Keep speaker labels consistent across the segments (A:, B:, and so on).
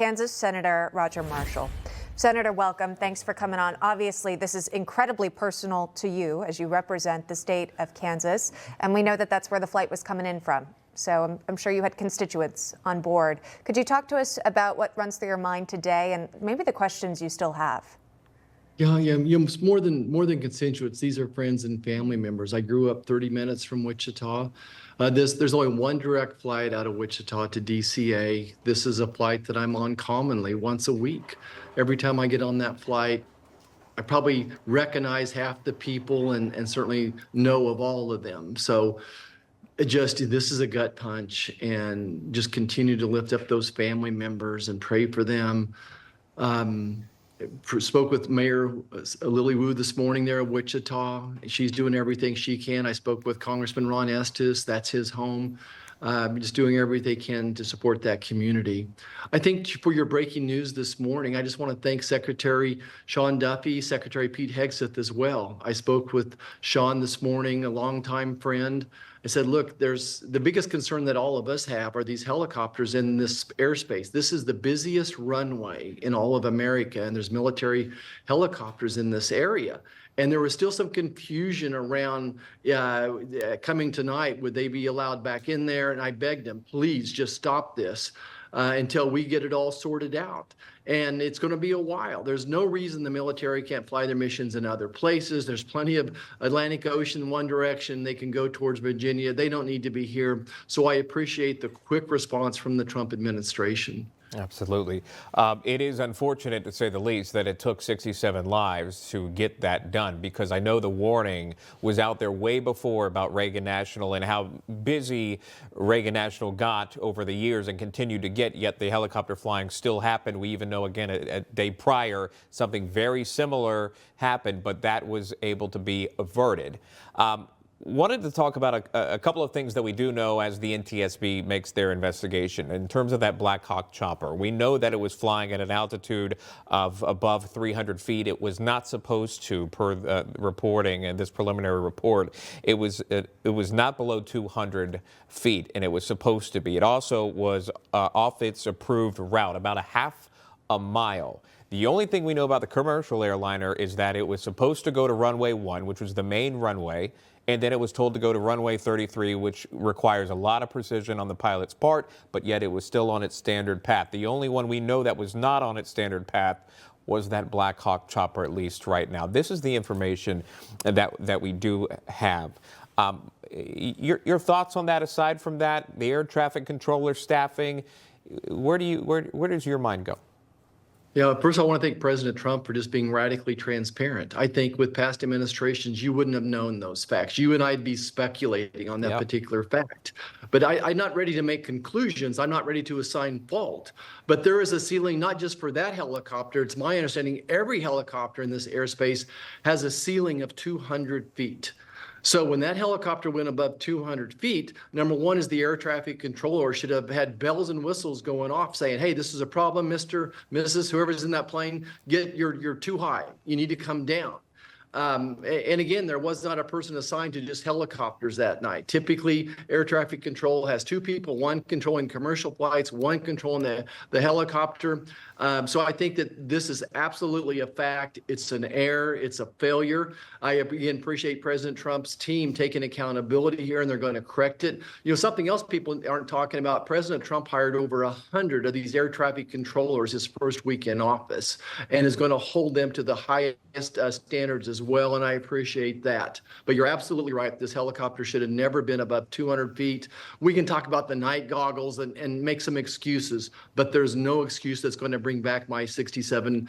A: Kansas Senator Roger Marshall. Senator, welcome. Thanks for coming on. Obviously, this is incredibly personal to you as you represent the state of Kansas, and we know that that's where the flight was coming in from. So I'm sure you had constituents on board. Could you talk to us about what runs through your mind today and maybe the questions you still have?
B: Yeah, it's more than constituents. These are friends and family members. I grew up 30 minutes from Wichita. There's only one direct flight out of Wichita to DCA. This is a flight that I'm on commonly once a week. Every time I get on that flight, I probably recognize half the people and certainly know of all of them. So this is a gut punch, and just continue to lift up those family members and pray for them. Spoke with Mayor Lily Wu this morning there at Wichita. She's doing everything she can. I spoke with Congressman Ron Estes. That's his home. Just doing everything they can to support that community. I think for your breaking news this morning, I just want to thank Secretary Sean Duffy, Secretary Pete Hegseth as well. I spoke with Sean this morning, a longtime friend. I said, look, the biggest concern that all of us have are these helicopters in this airspace. This is the busiest runway in all of America, and there's military helicopters in this area. And there was still some confusion around coming tonight. Would they be allowed back in there? And I begged them, please just stop this until we get it all sorted out. And it's going to be a while. There's no reason the military can't fly their missions in other places. There's plenty of Atlantic Ocean one direction. They can go towards Virginia. They don't need to be here. So I appreciate the quick response from the Trump administration.
C: Absolutely. It is unfortunate, to say the least, that it took 67 lives to get that done, because I know the warning was out there way before about Reagan National and how busy Reagan National got over the years and continued to get, yet the helicopter flying still happened. We even know, again, a day prior, something very similar happened, but that was able to be averted. Wanted to talk about a couple of things that we do know as the NTSB makes their investigation. In terms of that Black Hawk chopper, we know that it was flying at an altitude of above 300 feet. It was not supposed to, per reporting and this preliminary report. It was not below 200 feet, and it was supposed to be. It also was off its approved route, about a half a mile. The only thing we know about the commercial airliner is that it was supposed to go to runway 1, which was the main runway, and then it was told to go to runway 33, which requires a lot of precision on the pilot's part, but yet it was still on its standard path. The only one we know that was not on its standard path was that Black Hawk chopper, at least right now. This is the information that we do have. Your thoughts on that, aside from that, the air traffic controller staffing, where does your mind go?
B: Yeah, first I want to thank President Trump for just being radically transparent. I think with past administrations, you wouldn't have known those facts. You and I'd be speculating on that particular fact. But I'm not ready to make conclusions. I'm not ready to assign fault. But there is a ceiling not just for that helicopter. It's my understanding every helicopter in this airspace has a ceiling of 200 feet. So when that helicopter went above 200 feet, number one is the air traffic controller should have had bells and whistles going off saying, hey, this is a problem, Mr., Mrs., whoever's in that plane, you're too high. You need to come down. And again, there was not a person assigned to just helicopters that night. Typically, air traffic control has two people, one controlling commercial flights, one controlling the helicopter. So I think that this is absolutely a fact. It's an error. It's a failure. I again appreciate President Trump's team taking accountability here, and they're going to correct it. You know, something else people aren't talking about, President Trump hired over 100 of these air traffic controllers his first week in office, and is going to hold them to the highest standards as well, and I appreciate that. But you're absolutely right. This helicopter should have never been above 200 feet. We can talk about the night goggles and make some excuses, but there's no excuse that's going to bring back my 67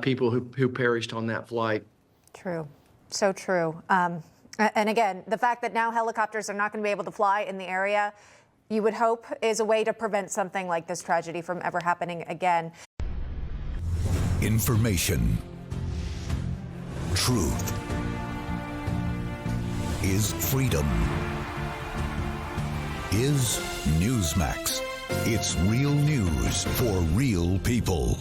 B: people who perished on that flight.
A: True. So true. And again, the fact that now helicopters are not going to be able to fly in the area, you would hope, is a way to prevent something like this tragedy from ever happening again.
D: Information. Truth is freedom. Is Newsmax. It's real news for real people.